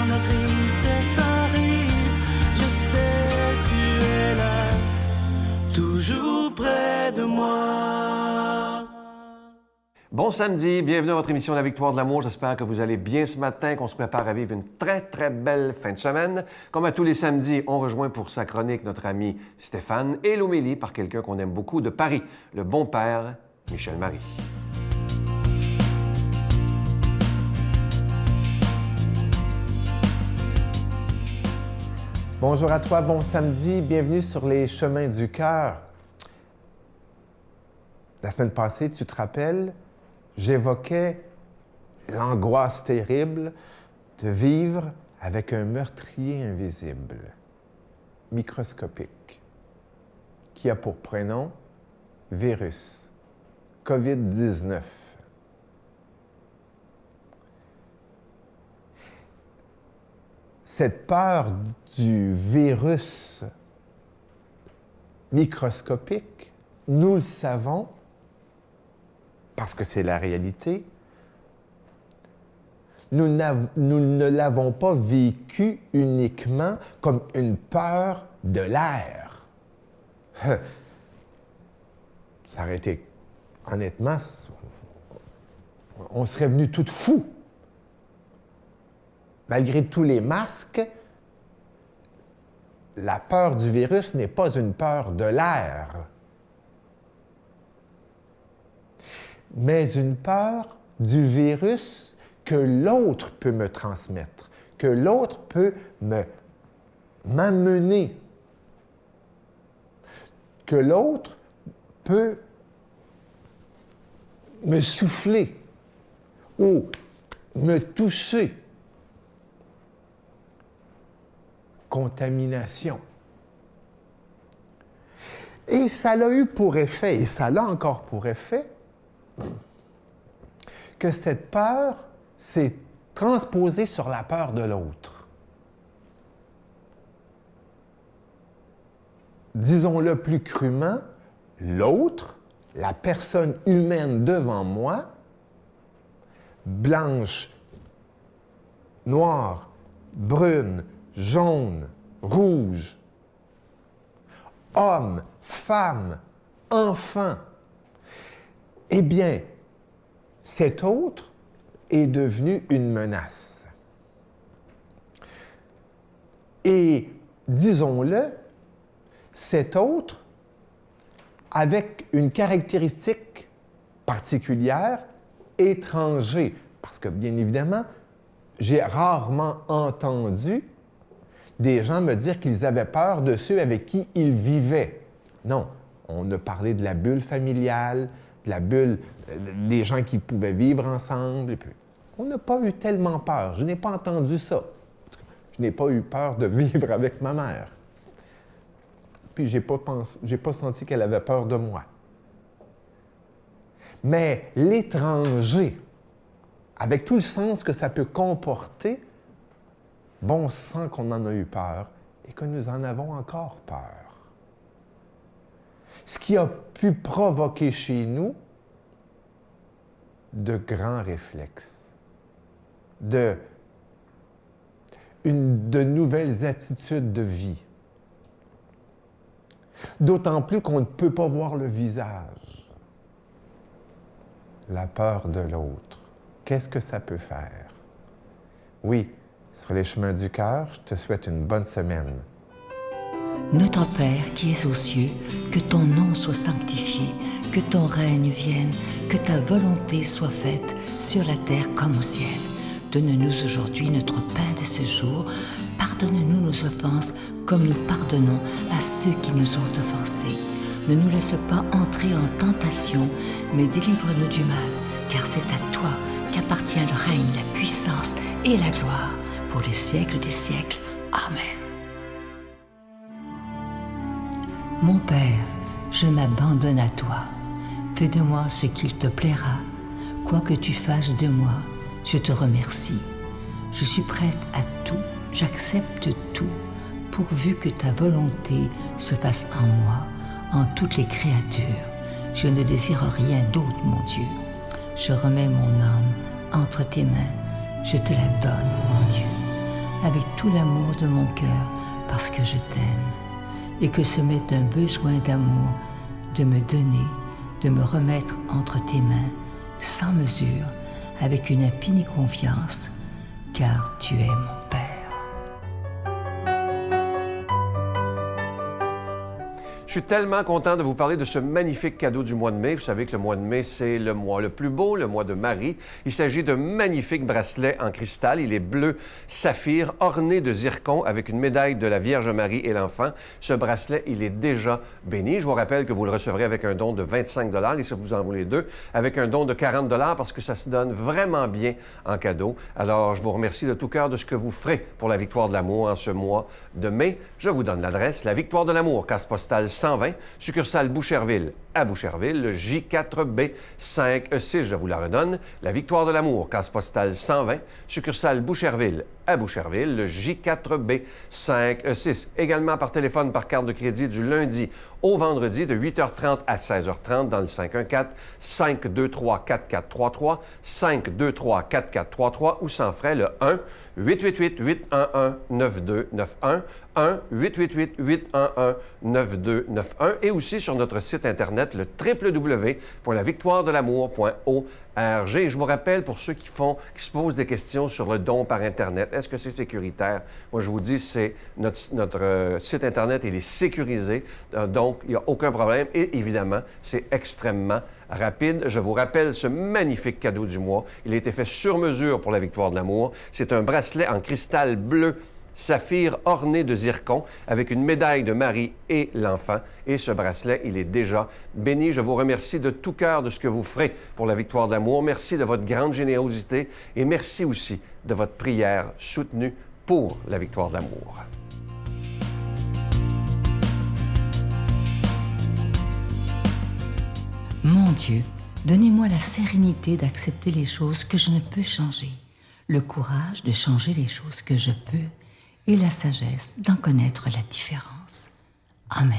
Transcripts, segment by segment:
quand la tristesse arrive, je sais tu es là, toujours près de moi. Bon samedi, bienvenue à votre émission La Victoire de l'amour. J'espère que vous allez bien ce matin, qu'on se prépare à vivre une très, très belle fin de semaine. Comme à tous les samedis, on rejoint pour sa chronique notre ami Stéphane et l'homélie par quelqu'un qu'on aime beaucoup de Paris, le bon père Michel Marie. Bonjour à toi, bon samedi, bienvenue sur les chemins du cœur. La semaine passée, tu te rappelles, j'évoquais l'angoisse terrible de vivre avec un meurtrier invisible, microscopique, qui a pour prénom virus, COVID-19. Cette peur du virus microscopique, nous le savons, parce que c'est la réalité, nous ne l'avons pas vécu uniquement comme une peur de l'air. Ça aurait été, honnêtement, on serait venu tout fou. Malgré tous les masques, la peur du virus n'est pas une peur de l'air, mais une peur du virus que l'autre peut me transmettre, que l'autre peut m'amener, que l'autre peut me souffler ou me toucher. Contamination. Et ça l'a eu pour effet, et ça l'a encore pour effet, que cette peur s'est transposée sur la peur de l'autre. Disons-le plus crûment, l'autre, la personne humaine devant moi, blanche, noire, brune, jaune, rouge, homme, femme, enfant, eh bien, cet autre est devenu une menace. Et, disons-le, cet autre, avec une caractéristique particulière, étranger, parce que, bien évidemment, j'ai rarement entendu des gens me dire qu'ils avaient peur de ceux avec qui ils vivaient. Non, on a parlé de la bulle familiale, de la bulle, les gens qui pouvaient vivre ensemble. Et puis, on n'a pas eu tellement peur. Je n'ai pas entendu ça. Je n'ai pas eu peur de vivre avec ma mère. Puis, je n'ai pas senti qu'elle avait peur de moi. Mais l'étranger, avec tout le sens que ça peut comporter, bon sang qu'on en a eu peur et que nous en avons encore peur. Ce qui a pu provoquer chez nous de grands réflexes, de nouvelles attitudes de vie. D'autant plus qu'on ne peut pas voir le visage. La peur de l'autre. Qu'est-ce que ça peut faire? Oui, sur les chemins du cœur, je te souhaite une bonne semaine. Notre Père qui es aux cieux, que ton nom soit sanctifié, que ton règne vienne, que ta volonté soit faite sur la terre comme au ciel. Donne-nous aujourd'hui notre pain de ce jour. Pardonne-nous nos offenses comme nous pardonnons à ceux qui nous ont offensés. Ne nous laisse pas entrer en tentation, mais délivre-nous du mal, car c'est à toi qu'appartient le règne, la puissance et la gloire pour les siècles des siècles. Amen. Mon Père, je m'abandonne à toi. Fais de moi ce qu'il te plaira. Quoi que tu fasses de moi, je te remercie. Je suis prête à tout, j'accepte tout, pourvu que ta volonté se fasse en moi, en toutes les créatures. Je ne désire rien d'autre, mon Dieu. Je remets mon âme entre tes mains. Je te la donne, mon Dieu. tout l'amour de mon cœur parce que je t'aime et que ce m'est un besoin d'amour de me donner, de me remettre entre tes mains, sans mesure, avec une infinie confiance, car tu es mon Père. Je suis tellement content de vous parler de ce magnifique cadeau du mois de mai. Vous savez que le mois de mai, c'est le mois le plus beau, le mois de Marie. Il s'agit d'un magnifique bracelet en cristal. Il est bleu saphir, orné de zircon, avec une médaille de la Vierge Marie et l'enfant. Ce bracelet, il est déjà béni. Je vous rappelle que vous le recevrez avec un don de 25 $ et si vous en voulez deux, avec un don de 40 $ parce que ça se donne vraiment bien en cadeau. Alors, je vous remercie de tout cœur de ce que vous ferez pour la Victoire de l'amour en ce mois de mai. Je vous donne l'adresse, la Victoire de l'amour, case postale 120, succursale Boucherville à Boucherville, le J4B 5E6, je vous la redonne. La Victoire de l'amour, case postale 120, succursale Boucherville à Boucherville, le J4B 5E6. Également par téléphone, par carte de crédit du lundi au vendredi de 8h30 à 16h30 dans le 514-523-4433, 523-4433 ou sans frais le 1-888-811-9291, 1-888-811-9291 et aussi sur notre site Internet, le www.lavictoiredelamour.org. Je vous rappelle, pour ceux qui se posent des questions sur le don par Internet, est-ce que c'est sécuritaire? Moi, je vous dis, c'est notre site Internet, il est sécurisé, donc il n'y a aucun problème. Et évidemment, c'est extrêmement rapide. Je vous rappelle ce magnifique cadeau du mois. Il a été fait sur mesure pour la Victoire de l'amour. C'est un bracelet en cristal bleu saphir orné de zircon avec une médaille de Marie et l'enfant. Et ce bracelet, il est déjà béni. Je vous remercie de tout cœur de ce que vous ferez pour la Victoire de l'amour. Merci de votre grande générosité et merci aussi de votre prière soutenue pour la Victoire de l'amour. Mon Dieu, donnez-moi la sérénité d'accepter les choses que je ne peux changer, le courage de changer les choses que je peux et la sagesse d'en connaître la différence. Amen.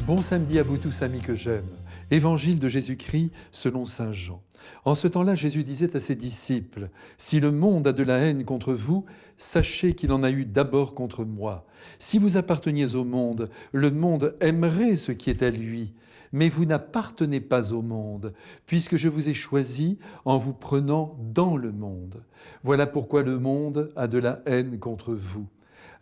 Bon samedi à vous tous, amis que j'aime. Évangile de Jésus-Christ selon saint Jean. En ce temps-là, Jésus disait à ses disciples, « Si le monde a de la haine contre vous, sachez qu'il en a eu d'abord contre moi. Si vous apparteniez au monde, le monde aimerait ce qui est à lui. Mais vous n'appartenez pas au monde, puisque je vous ai choisi en vous prenant dans le monde. Voilà pourquoi le monde a de la haine contre vous.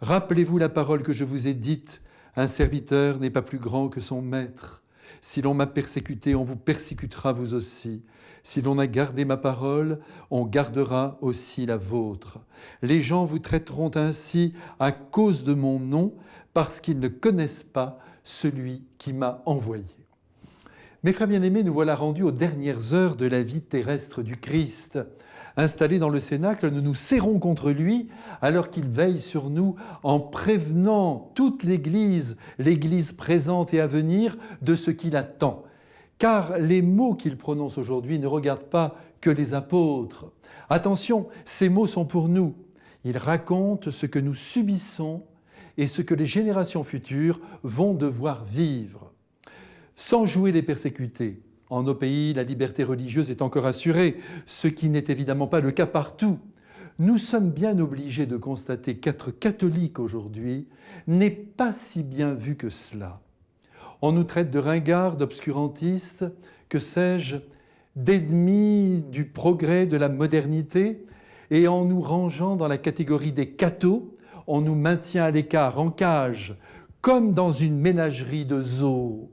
Rappelez-vous la parole que je vous ai dite, un serviteur n'est pas plus grand que son maître. Si l'on m'a persécuté, on vous persécutera vous aussi. Si l'on a gardé ma parole, on gardera aussi la vôtre. Les gens vous traiteront ainsi à cause de mon nom, parce qu'ils ne connaissent pas celui qui m'a envoyé. » Mes frères bien-aimés, nous voilà rendus aux dernières heures de la vie terrestre du Christ. Installés dans le cénacle, nous nous serrons contre lui alors qu'il veille sur nous en prévenant toute l'Église, l'Église présente et à venir, de ce qu'il attend. Car les mots qu'il prononce aujourd'hui ne regardent pas que les apôtres. Attention, ces mots sont pour nous. Ils racontent ce que nous subissons et ce que les générations futures vont devoir vivre. Sans jouer les persécutés, en nos pays, la liberté religieuse est encore assurée, ce qui n'est évidemment pas le cas partout. Nous sommes bien obligés de constater qu'être catholique aujourd'hui n'est pas si bien vu que cela. On nous traite de ringards, d'obscurantistes, que sais-je, d'ennemis du progrès, de la modernité, et en nous rangeant dans la catégorie des cathos, on nous maintient à l'écart, en cage, comme dans une ménagerie de zoos.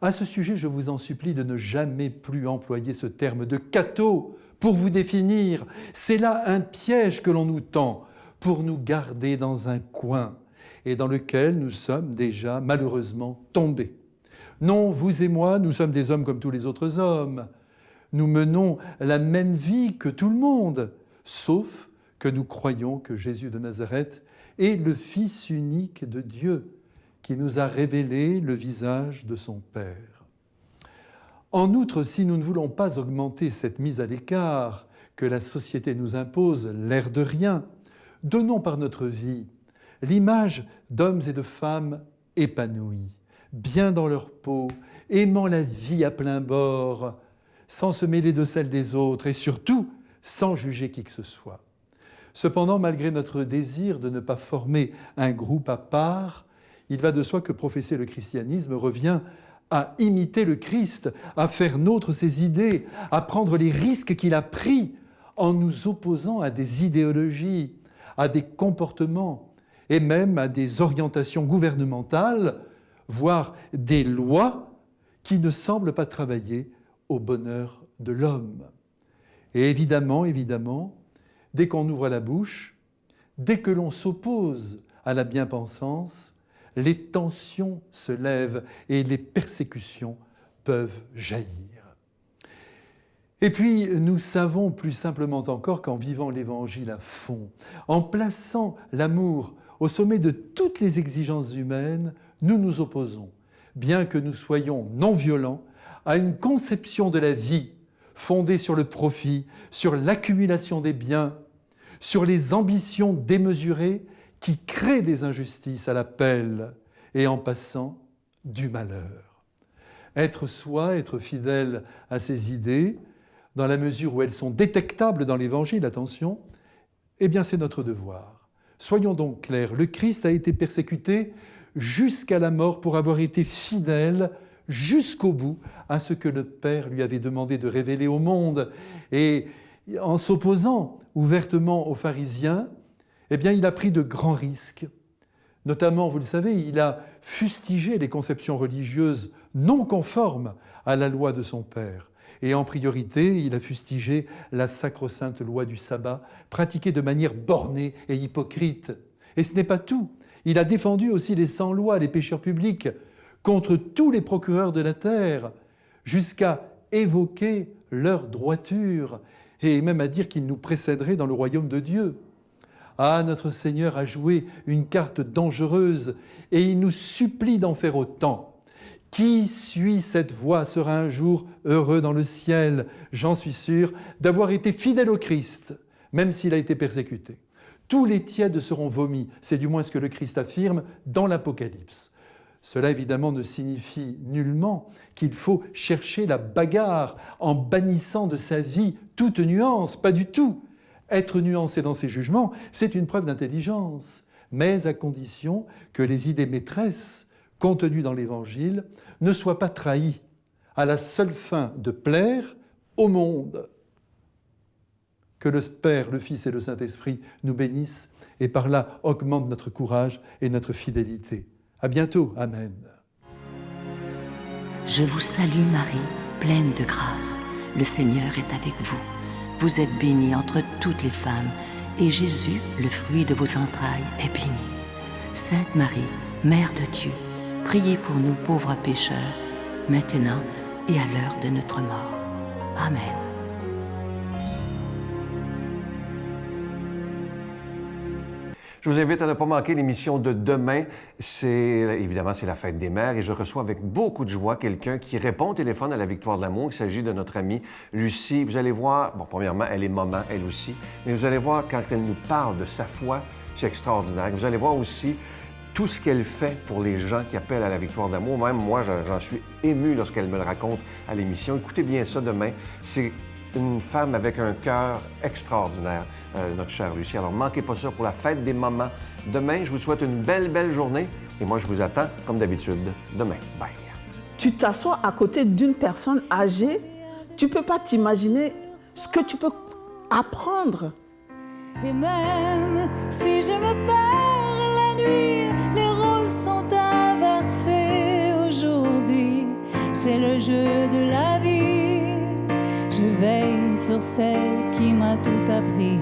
À ce sujet, je vous en supplie de ne jamais plus employer ce terme de catho pour vous définir. C'est là un piège que l'on nous tend pour nous garder dans un coin et dans lequel nous sommes déjà malheureusement tombés. Non, vous et moi, nous sommes des hommes comme tous les autres hommes. Nous menons la même vie que tout le monde, sauf que nous croyons que Jésus de Nazareth est le Fils unique de Dieu, qui nous a révélé le visage de son Père. En outre, si nous ne voulons pas augmenter cette mise à l'écart que la société nous impose, l'air de rien, donnons par notre vie l'image d'hommes et de femmes épanouis, bien dans leur peau aimant la vie à plein bord, sans se mêler de celle des autres et surtout sans juger qui que ce soit. Cependant, malgré notre désir de ne pas former un groupe à part, il va de soi que professer le christianisme revient à imiter le Christ, à faire nôtre ses idées, à prendre les risques qu'il a pris en nous opposant à des idéologies, à des comportements et même à des orientations gouvernementales, voire des lois qui ne semblent pas travailler au bonheur de l'homme. Et évidemment, dès qu'on ouvre la bouche, dès que l'on s'oppose à la bien-pensance, les tensions se lèvent et les persécutions peuvent jaillir. Et puis, nous savons plus simplement encore qu'en vivant l'Évangile à fond, en plaçant l'amour au sommet de toutes les exigences humaines, nous nous opposons, bien que nous soyons non violents, à une conception de la vie fondée sur le profit, sur l'accumulation des biens, sur les ambitions démesurées qui créent des injustices à l'appel et en passant du malheur. Être soi, être fidèle à ses idées, dans la mesure où elles sont détectables dans l'Évangile, attention, eh bien c'est notre devoir. Soyons donc clairs, le Christ a été persécuté jusqu'à la mort pour avoir été fidèle jusqu'au bout à ce que le Père lui avait demandé de révéler au monde. Et en s'opposant ouvertement aux pharisiens, eh bien il a pris de grands risques. Notamment, vous le savez, il a fustigé les conceptions religieuses non conformes à la loi de son Père. Et en priorité, il a fustigé la sacro-sainte loi du sabbat, pratiquée de manière bornée et hypocrite. Et ce n'est pas tout. Il a défendu aussi les sans-lois, les pécheurs publics, contre tous les procureurs de la terre, jusqu'à évoquer leur droiture, et même à dire qu'ils nous précéderaient dans le royaume de Dieu. Ah, notre Seigneur a joué une carte dangereuse, et il nous supplie d'en faire autant. Qui suit cette voie sera un jour heureux dans le ciel, j'en suis sûr, d'avoir été fidèle au Christ, même s'il a été persécuté. Tous les tièdes seront vomis, c'est du moins ce que le Christ affirme dans l'Apocalypse. Cela évidemment ne signifie nullement qu'il faut chercher la bagarre en bannissant de sa vie toute nuance, pas du tout. Être nuancé dans ses jugements, c'est une preuve d'intelligence, mais à condition que les idées maîtresses contenues dans l'Évangile ne soient pas trahies à la seule fin de plaire au monde. Que le Père, le Fils et le Saint-Esprit nous bénissent et par là augmentent notre courage et notre fidélité. À bientôt. Amen. Je vous salue Marie, pleine de grâce. Le Seigneur est avec vous. Vous êtes bénie entre toutes les femmes, et Jésus, le fruit de vos entrailles, est béni. Sainte Marie, Mère de Dieu, priez pour nous pauvres pécheurs, maintenant et à l'heure de notre mort. Amen. Je vous invite à ne pas manquer l'émission de demain. Évidemment, c'est la fête des mères et je reçois avec beaucoup de joie quelqu'un qui répond au téléphone à la Victoire de l'amour. Il s'agit de notre amie Lucie. Vous allez voir, bon, premièrement, elle est maman, elle aussi, mais vous allez voir quand elle nous parle de sa foi, c'est extraordinaire. Vous allez voir aussi tout ce qu'elle fait pour les gens qui appellent à la Victoire de l'amour. Même moi, j'en suis ému lorsqu'elle me le raconte à l'émission. Écoutez bien ça demain. C'est une femme avec un cœur extraordinaire, notre chère Lucie. Alors, ne manquez pas ça pour la fête des mamans. Demain, je vous souhaite une belle journée et moi, je vous attends, comme d'habitude, demain. Bye. Tu t'assois à côté d'une personne âgée, tu ne peux pas t'imaginer ce que tu peux apprendre. Et même si je me perds la nuit, les rôles sont inversés aujourd'hui. C'est le jeu de la vie. Je veille sur celle qui m'a tout appris.